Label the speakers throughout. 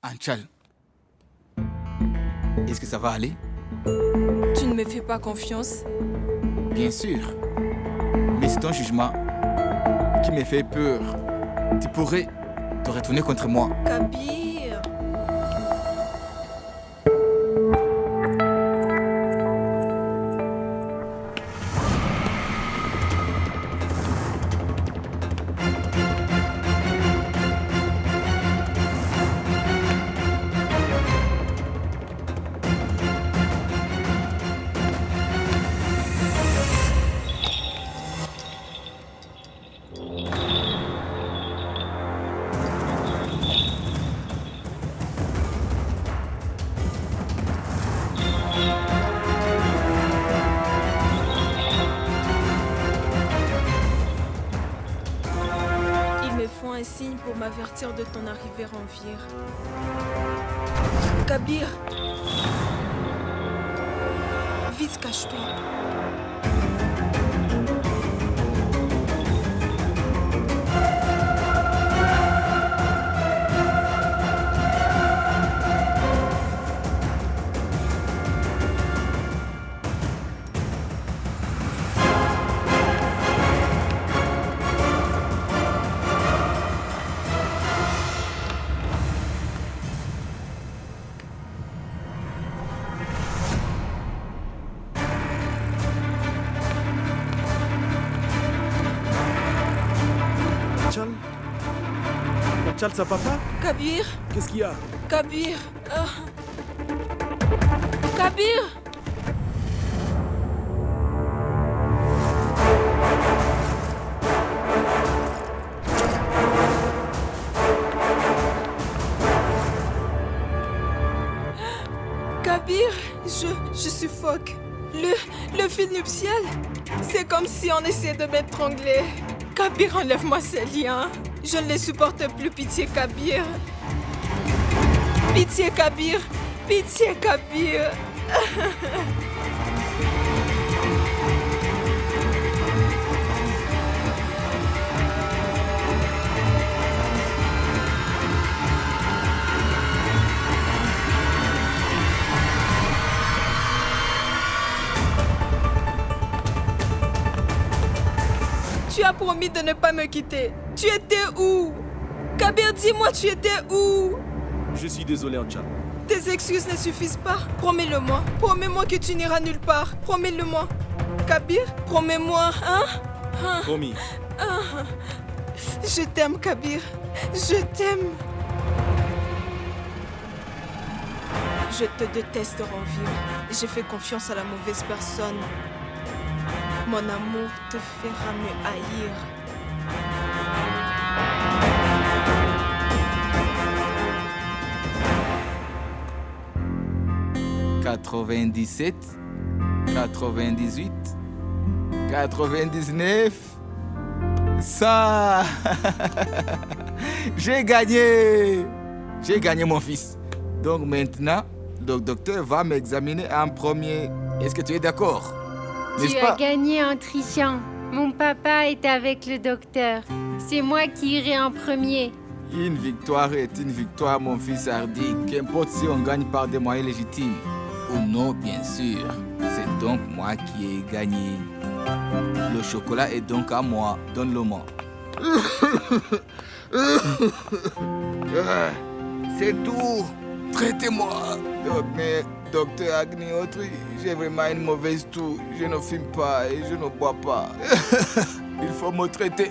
Speaker 1: Anchal, est-ce que ça va aller?
Speaker 2: Tu ne me fais pas confiance?
Speaker 1: Bien sûr. Mais c'est ton jugement qui me fait peur. Tu pourrais te retourner contre moi.
Speaker 2: Kabir! Font un signe pour m'avertir de ton arrivée en Vire. Kabir! Vite, cache-toi.
Speaker 3: Anchal, ça va pas?
Speaker 2: Kabir!
Speaker 3: Qu'est-ce qu'il y a?
Speaker 2: Kabir! Kabir! Kabir, je suffoque. Le fil nuptial, c'est comme si on essayait de m'étrangler. Kabir, enlève-moi ces liens. Je ne les supporte plus, pitié Kabir. Pitié Kabir. Pitié Kabir. Tu as promis de ne pas me quitter. Tu étais où? Kabir, dis-moi, tu étais où?
Speaker 3: Je suis désolé, Anchal.
Speaker 2: Tes excuses ne suffisent pas. Promets-le-moi. Promets-moi que tu n'iras nulle part. Promets-le-moi. Kabir, promets-moi, hein?
Speaker 3: Promis.
Speaker 2: Je t'aime, Kabir. Je t'aime. Je te déteste, Ranvir. J'ai fait confiance à la mauvaise personne. Mon amour te fera me haïr. «
Speaker 1: 97, 98, 99, 100. J'ai gagné! J'ai gagné, mon fils. Donc maintenant, le docteur va m'examiner en premier. Est-ce que tu es d'accord?
Speaker 4: Tu as gagné en trichant. Mon papa est avec le docteur. C'est moi qui irai en premier.
Speaker 1: Une victoire est une victoire, mon fils Hardy. Qu'importe si on gagne par des moyens légitimes ou non, bien sûr. C'est donc moi qui ai gagné. Le chocolat est donc à moi. Donne-le-moi. C'est tout. Traitez-moi. Mais, docteur Agniotri, j'ai vraiment une mauvaise toux. Je ne fume pas et je ne bois pas. Il faut me traiter.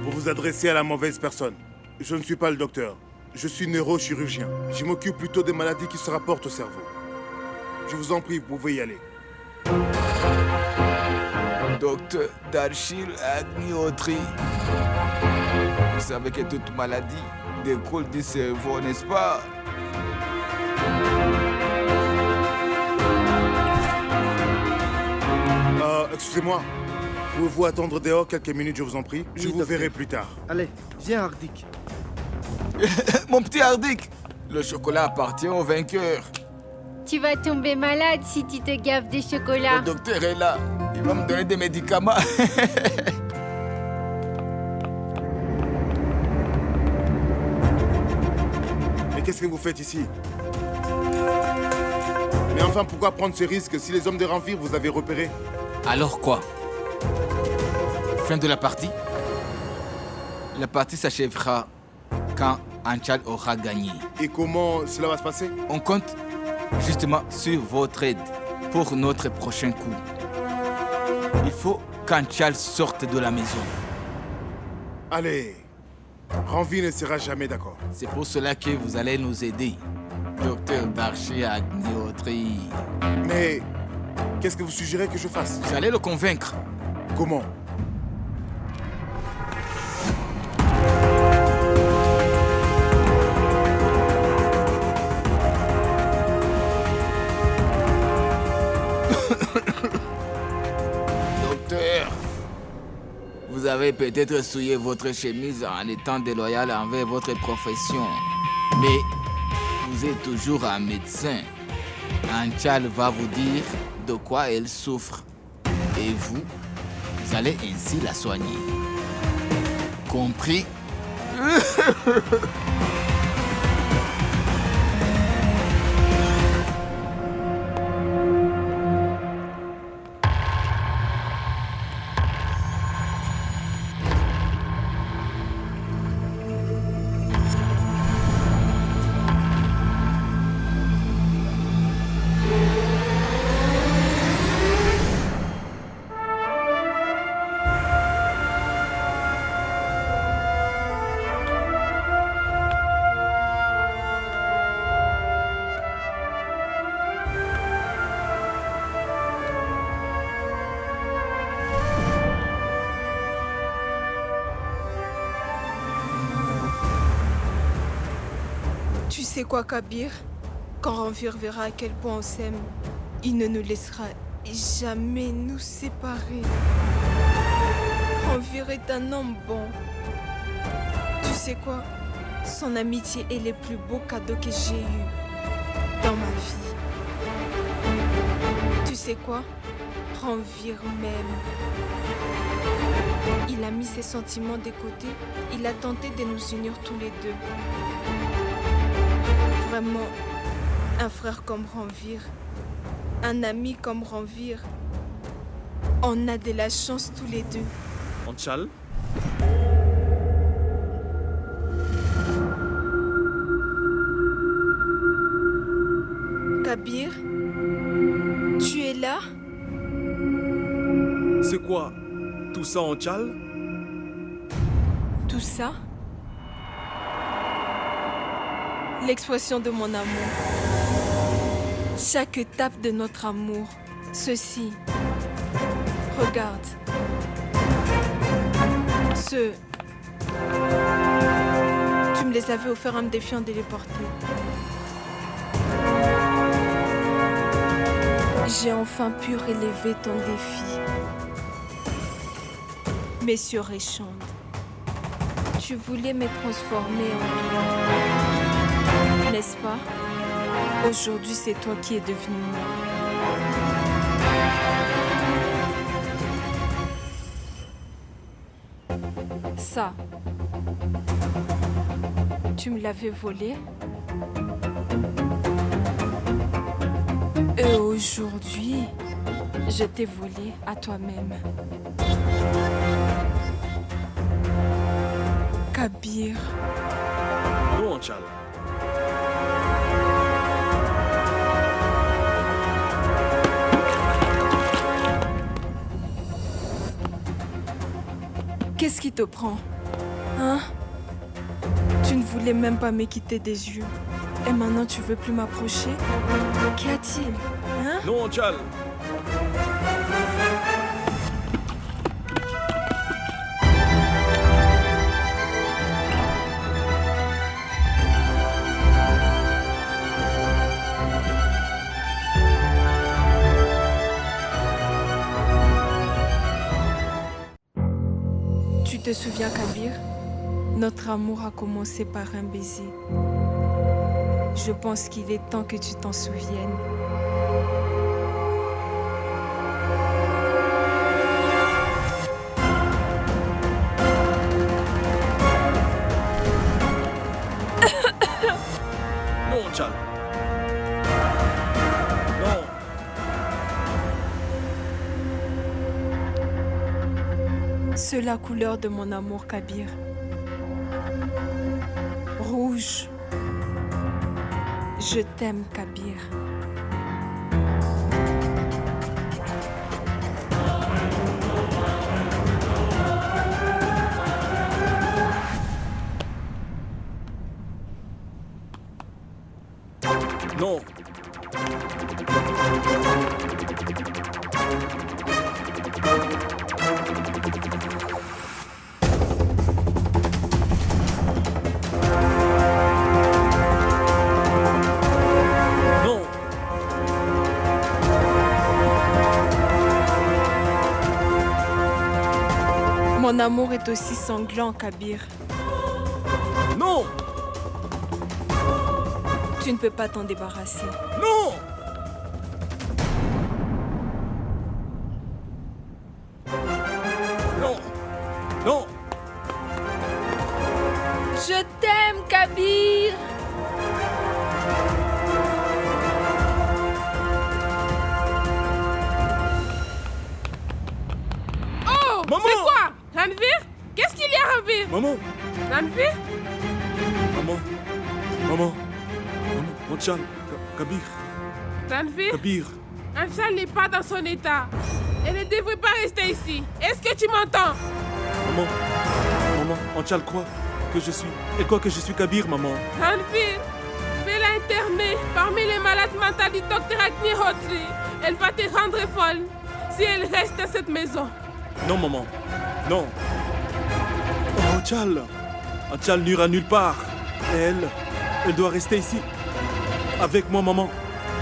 Speaker 5: Vous vous adressez à la mauvaise personne. Je ne suis pas le docteur. Je suis neurochirurgien. Je m'occupe plutôt des maladies qui se rapportent au cerveau. Je vous en prie, vous pouvez y aller.
Speaker 1: Docteur Darshil Agniotri. Vous savez que toute maladie découle du cerveau, n'est-ce pas?
Speaker 5: Excusez-moi. Pouvez-vous attendre dehors quelques minutes, je vous en prie? Je vous verrai plus tard.
Speaker 3: Allez, viens, Hardik.
Speaker 1: Mon petit Hardik, le chocolat appartient au vainqueur.
Speaker 4: Tu vas tomber malade si tu te gaves de chocolat.
Speaker 1: Le docteur est là. Il va me donner des médicaments.
Speaker 5: Qu'est-ce que vous faites ici? Mais enfin, pourquoi prendre ce risque si les hommes de Ranvir vous avez repéré?
Speaker 1: Alors quoi? Fin de la partie? La partie s'achèvera quand Anchal aura gagné.
Speaker 5: Et comment cela va se passer?
Speaker 1: On compte justement sur votre aide pour notre prochain coup. Il faut qu'Anchal sorte de la maison.
Speaker 5: Allez, Ranvir ne sera jamais d'accord.
Speaker 1: C'est pour cela que vous allez nous aider. Docteur Darché Agniotri.
Speaker 5: Mais qu'est-ce que vous suggérez que je fasse?
Speaker 1: Vous allez le convaincre.
Speaker 5: Comment?
Speaker 1: Docteur, vous avez peut-être souillé votre chemise en étant déloyal envers votre profession. Mais vous êtes toujours un médecin. Anchal va vous dire de quoi elle souffre. Et vous allez ainsi la soigner. Compris?
Speaker 2: Tu sais quoi, Kabir? Quand Ranvir verra à quel point on s'aime, il ne nous laissera jamais nous séparer. Ranvir est un homme bon. Tu sais quoi? Son amitié est le plus beau cadeau que j'ai eu dans ma vie. Tu sais quoi? Ranvir m'aime. Il a mis ses sentiments de côté. Il a tenté de nous unir tous les deux. Vraiment, un frère comme Ranvir, un ami comme Ranvir, on a de la chance tous les deux.
Speaker 3: Anchal,
Speaker 2: Kabir, tu es là?
Speaker 3: c'est quoi? Tout ça, Anchal?
Speaker 2: Tout ça? L'expression de mon amour. Chaque étape de notre amour. Ceci. Regarde. Ce. Tu me les avais offerts en me défiant de les porter. J'ai enfin pu relever ton défi. Messieurs Réchande, tu voulais me transformer en toi. N'est-ce pas? Aujourd'hui, c'est toi qui es devenu moi. Ça, tu me l'avais volé. Et aujourd'hui, je t'ai volé à toi-même. Kabir.
Speaker 3: Non, Anchal.
Speaker 2: Qu'est-ce qui te prend? Hein? Tu ne voulais même pas me quitter des yeux. Et maintenant tu veux plus m'approcher? Qu'y a-t-il? Hein?
Speaker 3: Non, Anchal.
Speaker 2: Tu te souviens, Kabir? Notre amour a commencé par un baiser. Je pense qu'il est temps que tu t'en souviennes. C'est la couleur de mon amour, Kabir. Rouge. Je t'aime, Kabir.
Speaker 3: Non. Non.
Speaker 2: Mon amour est aussi sanglant, Kabir.
Speaker 3: Non.
Speaker 2: Tu ne peux pas t'en débarrasser.
Speaker 3: Non. Non. Non.
Speaker 2: Je t'aime, Kabir.
Speaker 6: Oh,
Speaker 3: Maman!
Speaker 6: c'est quoi? Ranvir? Qu'est-ce qu'il y a, Ranvir?
Speaker 3: Maman.
Speaker 6: Ranvir?
Speaker 3: Maman. Maman. Maman. Anchal. Kabir.
Speaker 6: Ranvir?
Speaker 3: Kabir.
Speaker 6: Anchal n'est pas dans son état. Elle ne devrait pas rester ici. Est-ce que tu m'entends?
Speaker 3: Maman. Maman. Anchal croit que je suis. Elle croit que je suis Kabir, maman.
Speaker 6: Ranvir, fais-la interner parmi les malades mentaux du docteur Agnihotri. Elle va te rendre folle si elle reste dans cette maison.
Speaker 3: Non, maman. Non. Oh, Anchal. Anchal n'ira nulle part. Elle doit rester ici. Avec moi, maman.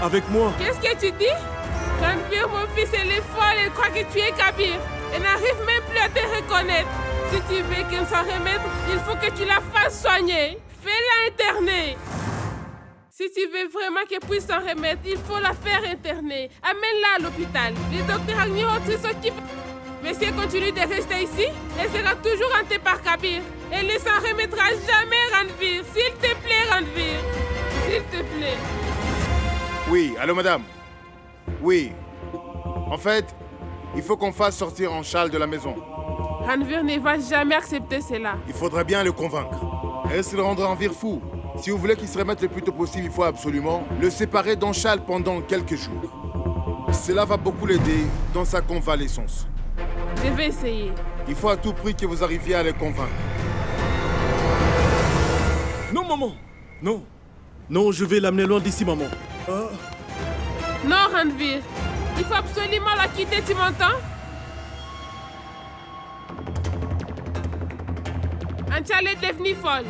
Speaker 3: Avec moi.
Speaker 6: Qu'est-ce que tu dis? Ranvir, mon fils, elle est folle. Elle croit que tu es Kabir. Elle n'arrive même plus à te reconnaître. Si tu veux qu'elle s'en remette, il faut que tu la fasses soigner. Fais-la interner. Si tu veux vraiment qu'elle puisse s'en remettre, il faut la faire interner. Amène-la à l'hôpital. Le docteur Agnihotri s'occupe. Mais si elle continue de rester ici, elle sera toujours hantée par Kabir. Elle ne s'en remettra jamais, Ranvir. S'il te plaît, Ranvir. S'il te plaît.
Speaker 5: Oui, allô madame. Oui. En fait, il faut qu'on fasse sortir Anchal de la maison.
Speaker 6: Ranvir ne va jamais accepter cela.
Speaker 5: Il faudrait bien le convaincre. Elle se le rendra Ranvir fou. Si vous voulez qu'il se remette le plus tôt possible, il faut absolument le séparer d'Anchal pendant quelques jours. Cela va beaucoup l'aider dans sa convalescence.
Speaker 6: Je vais essayer.
Speaker 5: Il faut à tout prix que vous arriviez à le convaincre.
Speaker 3: Non, maman. Non. Non, je vais l'amener loin d'ici, maman. Ah.
Speaker 6: Non, Ranvir. Il faut absolument la quitter, tu m'entends? Anchal est devenue folle.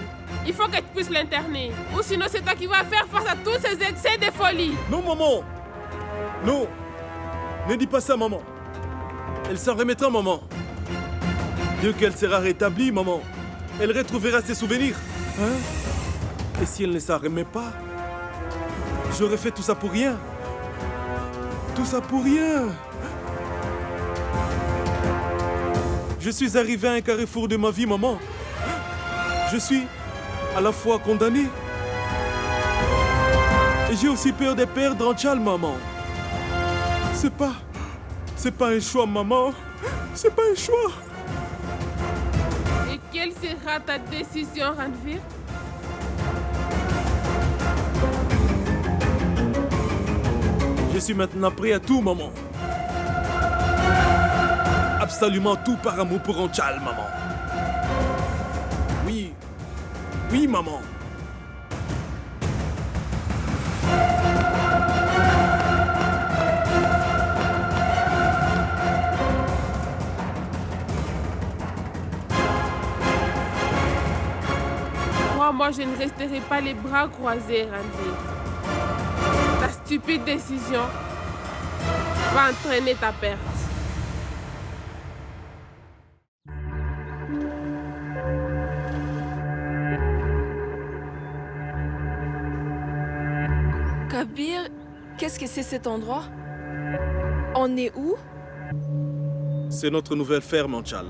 Speaker 6: Il faut que tu puisses l'interner. Ou sinon, c'est toi qui vas faire face à tous ces excès de folie.
Speaker 3: Non, maman. Non. Ne dis pas ça, maman. Elle s'en remettra, maman. Dès qu'elle sera rétablie, maman, elle retrouvera ses souvenirs. Hein? Et si elle ne s'en remet pas, j'aurais fait tout ça pour rien. Tout ça pour rien. Je suis arrivé à un carrefour de ma vie, maman. Je suis à la fois condamné et j'ai aussi peur de perdre Anchal, maman. C'est pas un choix, maman. C'est pas un choix.
Speaker 6: Et quelle sera ta décision, Ranvir?
Speaker 3: Je suis maintenant prêt à tout, maman. Absolument tout par amour pour Anchal, maman. Oui. Oui, maman.
Speaker 6: Moi, je ne resterai pas les bras croisés, Ranvir. Ta stupide décision va entraîner ta perte.
Speaker 2: Kabir, qu'est-ce que c'est cet endroit? On est où?
Speaker 3: C'est notre nouvelle ferme, Anchal.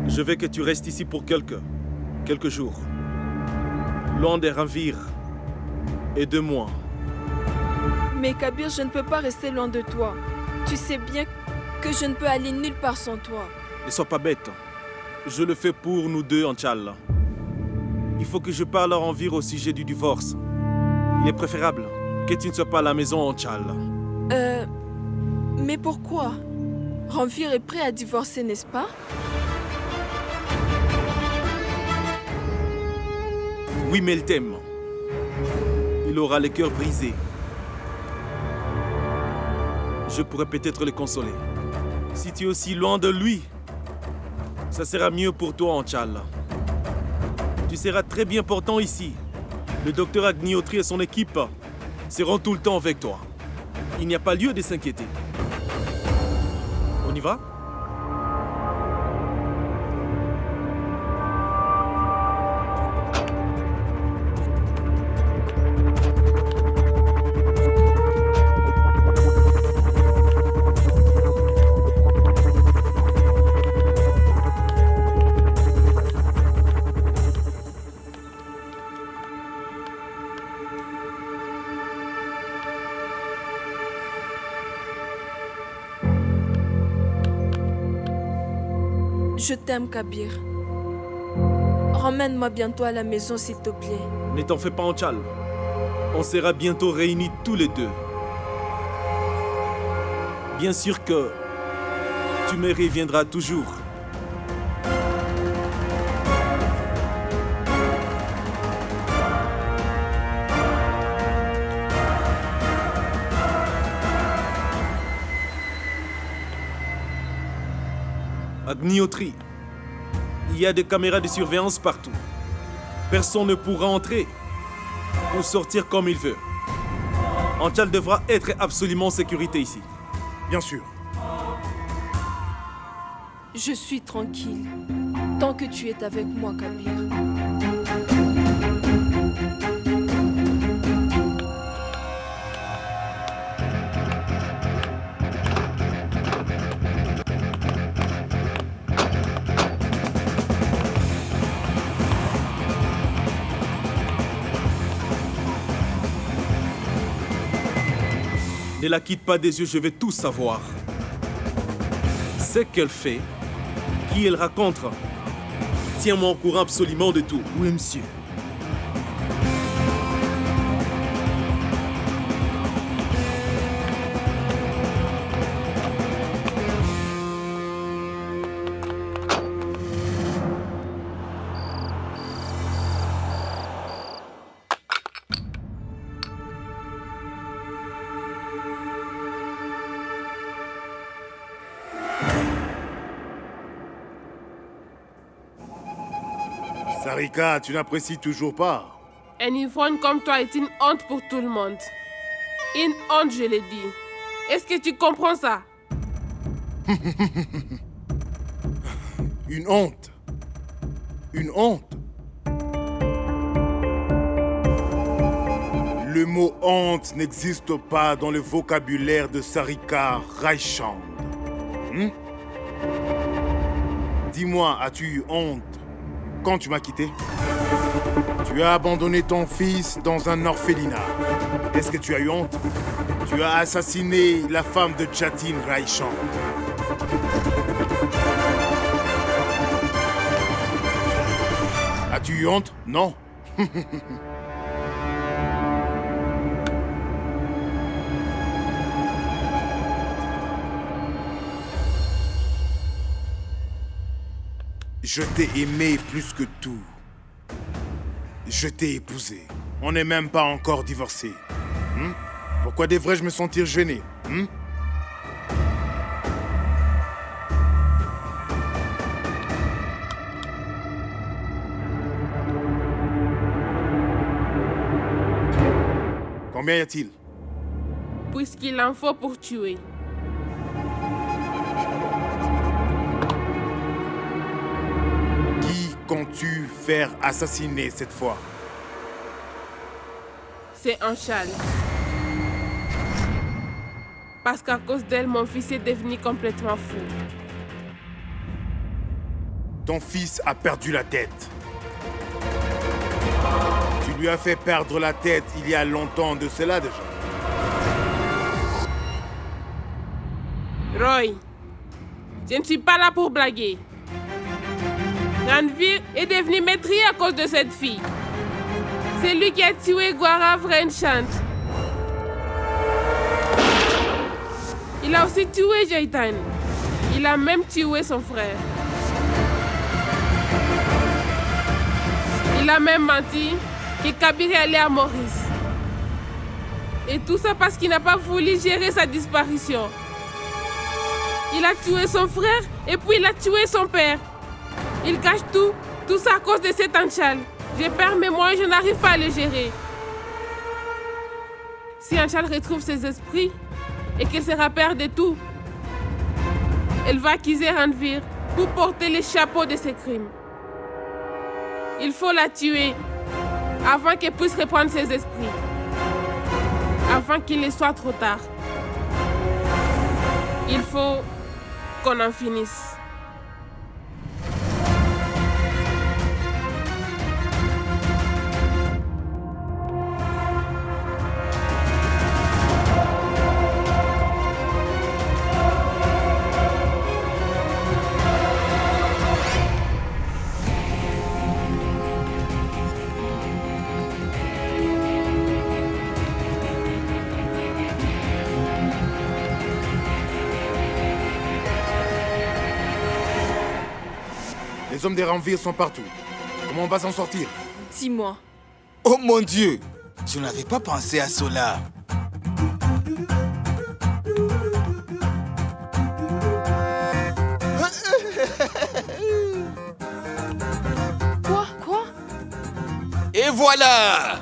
Speaker 3: Je veux que tu restes ici pour quelques jours. Loin des Ranvir et de moi.
Speaker 2: Mais Kabir, je ne peux pas rester loin de toi. Tu sais bien que je ne peux aller nulle part sans toi.
Speaker 3: Ne sois pas bête. Je le fais pour nous deux, Anchal. Il faut que je parle à Ranveer au sujet du divorce. Il est préférable que tu ne sois pas à la maison, Anchal.
Speaker 2: Mais pourquoi? Ranveer est prêt à divorcer, n'est-ce pas?
Speaker 3: Oui, mais il t'aime. Il aura le cœur brisé. Je pourrais peut-être le consoler. Si tu es aussi loin de lui, ça sera mieux pour toi, Anchal. Tu seras très bien portant ici. Le docteur Agniotri et son équipe seront tout le temps avec toi. Il n'y a pas lieu de s'inquiéter. On y va?
Speaker 2: Je t'aime, Kabir. Ramène-moi bientôt à la maison, s'il te plaît.
Speaker 3: Ne t'en fais pas, Anchal. On sera bientôt réunis tous les deux. Bien sûr que tu me reviendras toujours. Agniotri, il y a des caméras de surveillance partout. Personne ne pourra entrer ou sortir comme il veut. Anchal devra être absolument en sécurité ici.
Speaker 5: Bien sûr.
Speaker 2: Je suis tranquille. Tant que tu es avec moi, Kabir.
Speaker 3: Ne la quitte pas des yeux, je vais tout savoir. Ce qu'elle fait, qui elle raconte. Tiens-moi au courant absolument de tout.
Speaker 1: Oui, monsieur.
Speaker 5: Sarika, tu n'apprécies toujours pas.
Speaker 6: Un Yvonne comme toi est une honte pour tout le monde. Une honte, je l'ai dit. Est-ce que tu comprends ça?
Speaker 5: Une honte. Une honte. Le mot honte n'existe pas dans le vocabulaire de Sarika Raishand. Dis-moi, as-tu eu honte quand tu m'as quitté? Tu as abandonné ton fils dans un orphelinat. Est-ce que tu as eu honte? Tu as assassiné la femme de Jatin Raishand. As-tu eu honte? Non. Je t'ai aimé plus que tout. Je t'ai épousé. On n'est même pas encore divorcés. Pourquoi devrais-je me sentir gêné? Combien y a-t-il?
Speaker 6: Puisqu'il en faut pour tuer.
Speaker 5: Qui comptes-tu faire assassiner cette fois?
Speaker 6: C'est Anchal. Parce qu'à cause d'elle, mon fils est devenu complètement fou.
Speaker 5: Ton fils a perdu la tête. Tu lui as fait perdre la tête il y a longtemps de cela déjà.
Speaker 6: Roy, Je ne suis pas là pour blaguer. Ranveer est devenu meurtrier à cause de cette fille. C'est lui qui a tué Gaurav Renchant. Il a aussi tué Jaitan. Il a même tué son frère. Il a même menti que Kabir est allé à Maurice. Et tout ça parce qu'il n'a pas voulu gérer sa disparition. Il a tué son frère et puis il a tué son père. Il cache tout, tout ça à cause de cet Anshal. J'ai peur mais moi je n'arrive pas à le gérer. Si Anshal retrouve ses esprits et qu'elle se rappelle de tout, elle va accuser Ranveer pour porter le chapeau de ses crimes. Il faut la tuer avant qu'elle puisse reprendre ses esprits. Avant qu'il ne soit trop tard. Il faut qu'on en finisse.
Speaker 5: Les hommes des Ranveer sont partout. Comment on va s'en sortir?
Speaker 2: Dis-moi.
Speaker 1: Oh mon Dieu, je n'avais pas pensé à cela.
Speaker 2: Quoi?
Speaker 1: Et voilà!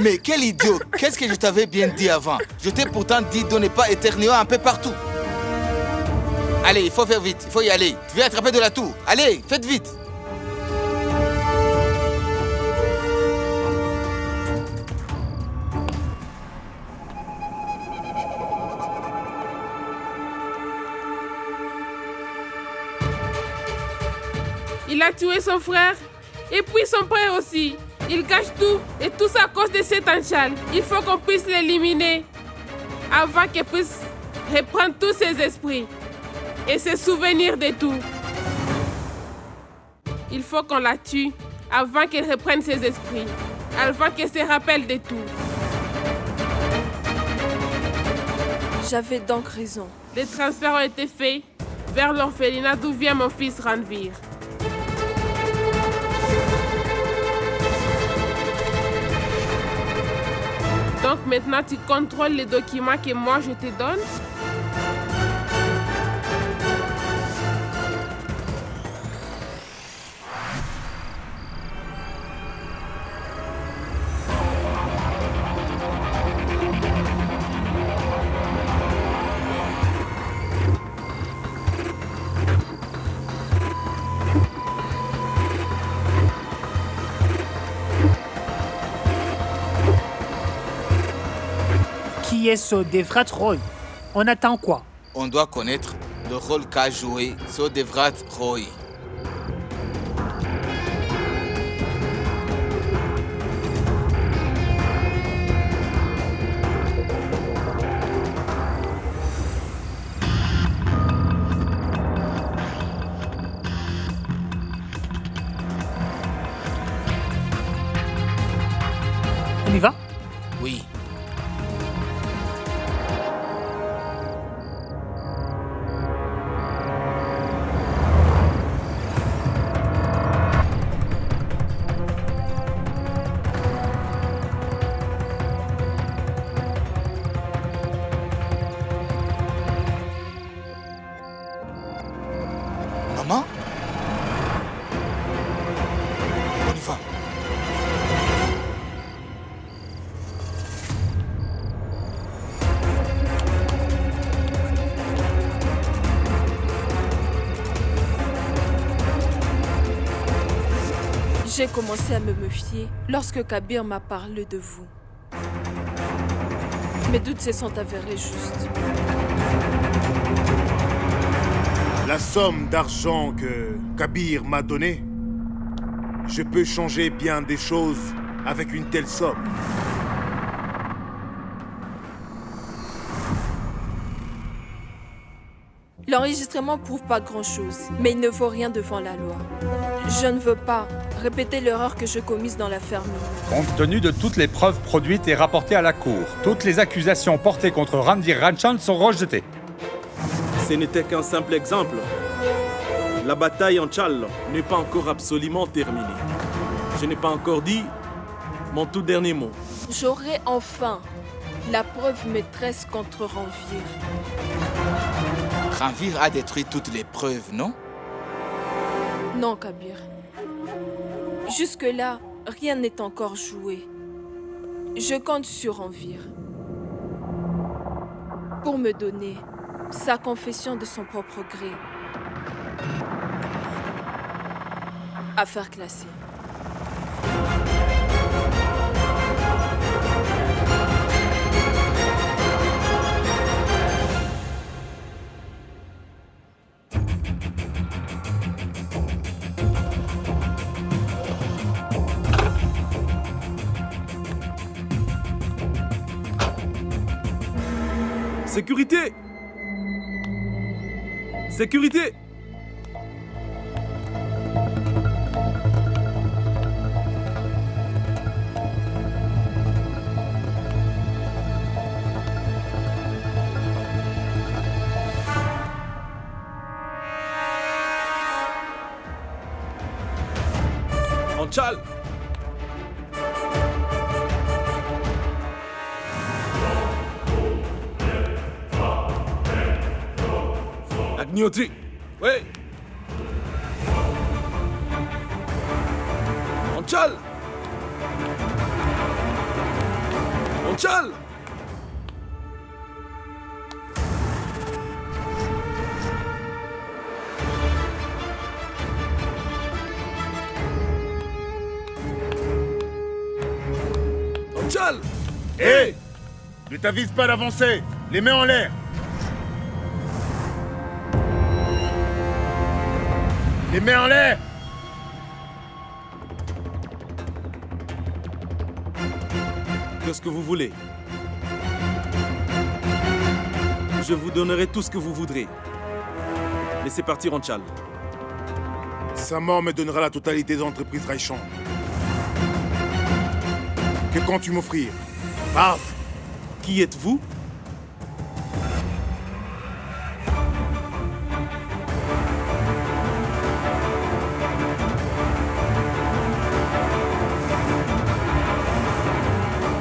Speaker 1: Mais quel idiot! Qu'est-ce que je t'avais bien dit avant? Je t'ai pourtant dit de ne pas éternuer un peu partout. Allez, il faut faire vite, il faut y aller. Tu viens attraper de la toux. Allez, faites vite!
Speaker 6: Il a tué son frère et puis son père aussi. Il cache tout et tout ça à cause de cet Anshal. Il faut qu'on puisse l'éliminer avant qu'elle puisse reprendre tous ses esprits et se souvenir de tout. Il faut qu'on la tue avant qu'elle reprenne ses esprits, avant qu'elle se rappelle de tout.
Speaker 2: J'avais donc raison.
Speaker 6: Les transferts ont été faits vers l'orphelinat d'où vient mon fils Ranveer. Donc maintenant, tu contrôles les documents que moi je te donne.
Speaker 7: Qui est ce Devrat Roy? On attend quoi?
Speaker 1: On doit connaître le rôle qu'a joué ce Devrat Roy.
Speaker 7: On y va?
Speaker 1: Oui. Maman? On y va.
Speaker 2: J'ai commencé à me méfier lorsque Kabir m'a parlé de vous. Mes doutes se sont avérés justes.
Speaker 5: La somme d'argent que Kabir m'a donnée, je peux changer bien des choses avec une telle somme.
Speaker 2: L'enregistrement prouve pas grand-chose, mais il ne vaut rien devant la loi. Je ne veux pas répéter l'erreur que j'ai commise dans l'affaire Minu.
Speaker 8: Compte tenu de toutes les preuves produites et rapportées à la cour, toutes les accusations portées contre Randir Ranchan sont rejetées.
Speaker 3: Ce n'était qu'un simple exemple. La bataille en Chal n'est pas encore absolument terminée. Je n'ai pas encore dit mon tout dernier mot.
Speaker 2: J'aurai enfin la preuve maîtresse contre Ranvir.
Speaker 1: Ranvir a détruit toutes les preuves, non?
Speaker 2: Non, Kabir. Jusque-là, rien n'est encore joué. Je compte sur Ranvir pour me donner sa confession de son propre gré. Affaire classée.
Speaker 3: Sécurité! Sécurité! Anchal! Agnoti! Oui! Anchal! Anchal! Anchal!
Speaker 5: Hé! Ne t'avise pas d'avancer! Les mains en l'air! Les mains en l'air!
Speaker 3: Qu'est-ce que vous voulez? Je vous donnerai tout ce que vous voudrez. Laissez partir Anchal.
Speaker 5: Sa mort me donnera la totalité de l'entreprise Raichan. Que comptes-tu m'offrir? Parle!
Speaker 3: Qui êtes-vous?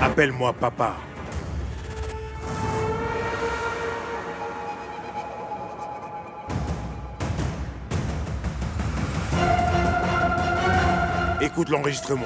Speaker 5: Appelle-moi papa. Écoute l'enregistrement.